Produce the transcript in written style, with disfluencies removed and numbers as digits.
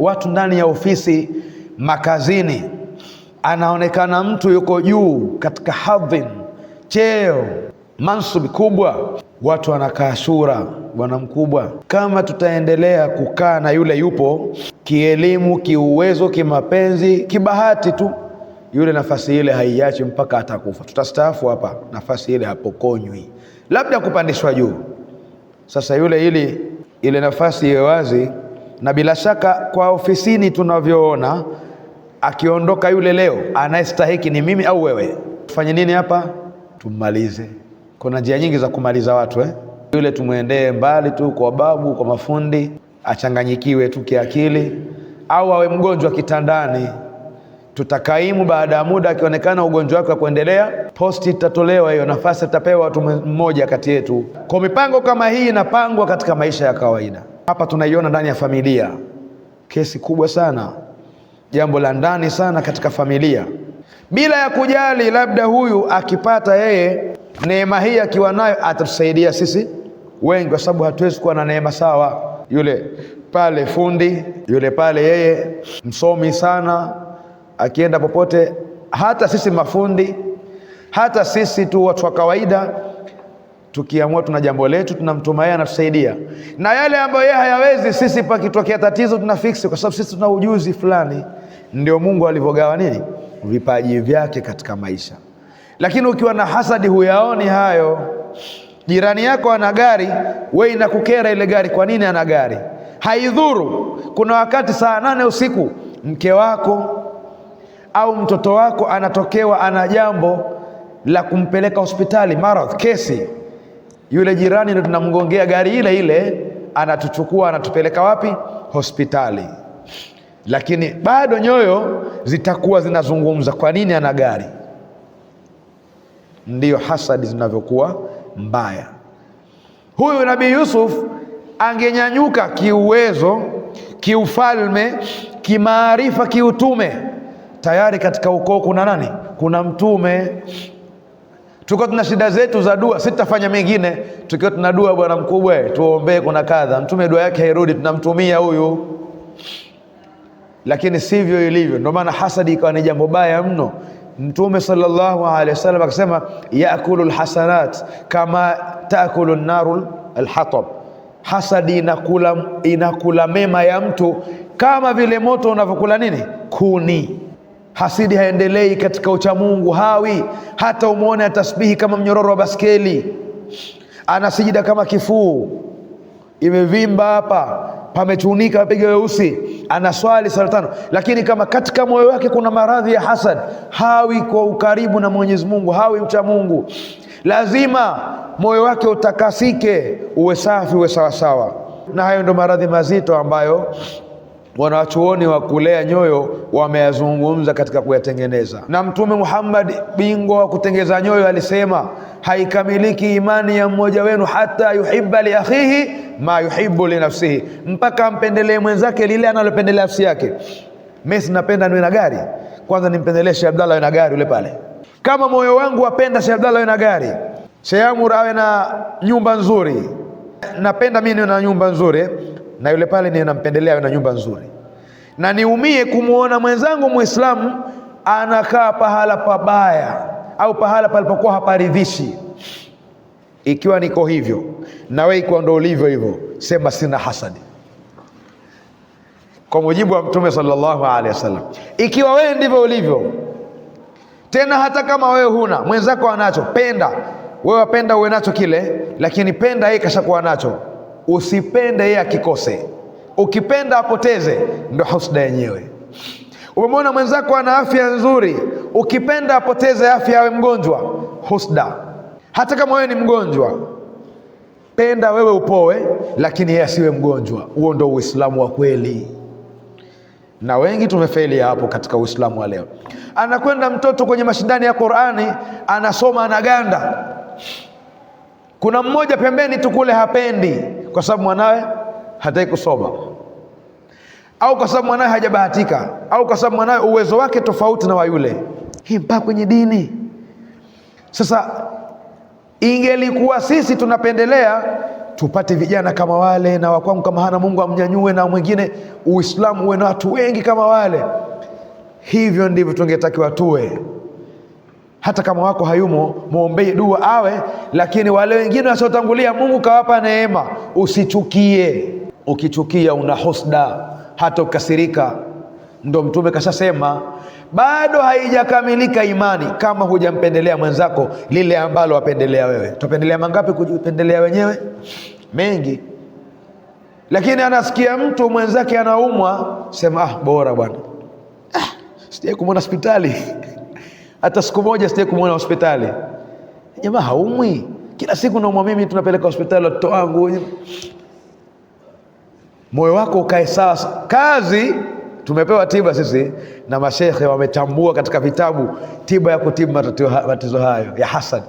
watu ndani ya ofisi, makazini, anaonekana mtu yuko juu katika hadhi, cheo, mansubi kubwa, watu wanakaa shura, bwana mkubwa. Kama tutaendelea kukaa na yule yupo kielimu, kiuwezo, kimapenzi, kibahati tu, yule nafasi ile haiachi mpaka atakufa. Tutastaafu hapa, nafasi ile hapokonywi, labda kupandishwa juu. Sasa yule ile nafasi iwe wazi, na bila shaka kwa ofisini tunavyoona, akiondoka yule leo, anayestahiki ni mimi au wewe. Tufanye nini hapa? Tummalize. Kuna njia nyingi za kumaliza watu Yule tumwendee mbali tu, kwa babu, kwa mafundi, achanganyikiwe tu kiakili, au awe mgonjwa kitandani. Tutakaimu baada ya muda, akionekana ugonjwa wake wa kuendelea, posti itatolewa, hiyo nafasi itapewa watu mmoja kati yetu. Kwa mipango kama hii inapangwa katika maisha ya kawaida. Hapa tunaiona ndani ya familia, kesi kubwa sana, jambo la ndani sana katika familia, bila ya kujali labda huyu akipata yeye neema hii akiwa nayo atatusaidia sisi wengi, kwa sababu hatuwezi kuwa na neema sawa. Yule pale fundi, yule pale yeye msomi sana, akienda popote, hata sisi mafundi, hata sisi tu watu wa kawaida, tukiamua tuna jambo letu, tunamtuma yeye anatusaidia. Na yale ambayo yeye hayawezi, sisi pakitokea tatizo tunafiksi, kwa sababu sisi tuna ujuzi fulani. Ndio Mungu alivyogawa nini? Vipaji vyake katika maisha. Lakini ukiwa na hasadi huyaoni hayo. Jirani yako ana gari, wewe inakukera ile gari. Kwa nini ana gari? Haidhuru. Kuna wakati saa 8 usiku mke wako au mtoto wako anatokewa, ana jambo la kumpeleka hospitali, maradhi, kesi. Yule jirani ndio tunamgongea gari ile, anatuchukua anatupeleka wapi? Hospitali. Lakini bado nyoyo zitakuwa zinazungumza, kwa nini ana gari? Ndiyo hasadi zinavyokuwa mbaya. Huyu Nabii Yusuf angenyanyuka kiuwezo, kiufalme, kimaarifa, kiutume. Tayari katika ukoo kuna nani? Kuna mtume. Tukiwa tuna shida zetu za dua, sitafanya mengine, tukiwa tuna dua, bwana mkubwa tuombee kuna kadha, mtume dua yake hairudi, tunamtumia huyu. Lakini sivyo ilivyo. Ndio maana hasadi ikawa ni jambo baya mno. Mtume sallallahu alaihi wasallam akasema, yaakulu alhasanat kama taakulu an-naru alhatab. Hasadi inakula mema ya mtu kama vile moto unavyokula nini? Kuni. Hasidi haendelei katika uchamungu, hawi hata umuone tasbihi kama mnyororo wa baskeli, ana sijida kama kifuu imevimba hapa, pamechunika, piga weusi, ana swali sala 5, lakini kama katika moyo wake kuna maradhi ya hasad, hawi kwa ukaribu na Mwenyezi Mungu, hawi mcha Mungu. Lazima moyo wake utakasike, uwe safi, uwe sawa sawa. Na hayo ndo maradhi mazito ambayo wanawachuoni wa kulea nyoyo wameyazungumza katika kuyatengeneza. Na Mtume Muhammad, bingwa wa kutengeza nyoyo, alisema haikamiliki imani ya mmoja wenu hata yuhibba li akhihi ma yuhibbu li nafsihi, mpaka ampendelee mwenzake lile analopendelea nafsi yake. Mimi napenda niwe na gari, kwanza nimpendelee Sheikh Abdallah awe na gari yule pale. Kama moyo wangu wapenda Sheikh Abdallah awe na gari, Sheikh Amur awe na nyumba nzuri, napenda mimi niwe na nyumba nzuri, na yule pale ni nampendelea awe na nyumba nzuri. Na niumie kumuona mwenzangu Muislamu anakaa pahala pabaya au pahala palipokuwa haparidhishi. Ikiwa niko hivyo na wewe iko ndo ulivyo hivyo, sema sina hasadi, kwa mujibu wa Mtume sallallahu alaihi wasallam. Ikiwa wewe ndivyo ulivyo, tena hata kama wewe huna, mwenzako anacho, penda. Wewe wapenda uwe nacho kile, lakini penda yeye kashakuwa nacho. Usipende yeye akikose. Ukipenda apoteze, ndio husda yenyewe. Umemwona mwenzako ana afya nzuri, ukipenda apoteze afya, awe mgonjwa, husda. Hata kama wewe ni mgonjwa, penda wewe upoe, lakini yeye asiwe mgonjwa. Huo ndio Uislamu wa kweli. Na wengi tumefeli hapo katika Uislamu wa leo. Anakwenda mtoto kwenye mashindano ya Qur'ani, anasoma, anaganda. Kuna mmoja pembeni tu kule hapendi, kwa sababu mwanawe hataki kusoma, au kwa sababu mwanawe hajabahatika, au kwa sababu mwanawe uwezo wake tofauti na wa yule. Hii mpaka kwenye dini. Sasa ingelikuwa sisi tunapendelea tupate vijana kama wale, na wakwangu kama hana Mungu amnyanyue, na mwingine Uislamu uwe na watu wengi kama wale. Hivyo ndivyo tungetakiwa tuwe. Hata kama wako hayumo, muombee dua awe, lakini wale wengine wasiotangulia Mungu kawapa neema, usichukie. Ukichukia una husda, hata ukasirika. Ndo Mtume kashasema bado haijakamilika imani kama hujampendelea mwenzako lile ambalo wapendelea wewe. Tupendelea mangapi kujipendelea wenyewe? Mengi. Lakini anasikia mtu mwenzake anaumwa, sema bora bwana, sitaki kumwona hospitali hata siku moja sitaki kumwona hospitali. Jamaa haumwi, kila siku naumwa mimi, tunapeleka hospitali watoto wangu. Moyo wako ukae sawa. Kazi tumepewa tiba sisi, na mashekhe wametambua katika vitabu tiba ya kutibu matatizo hayo ya hasad.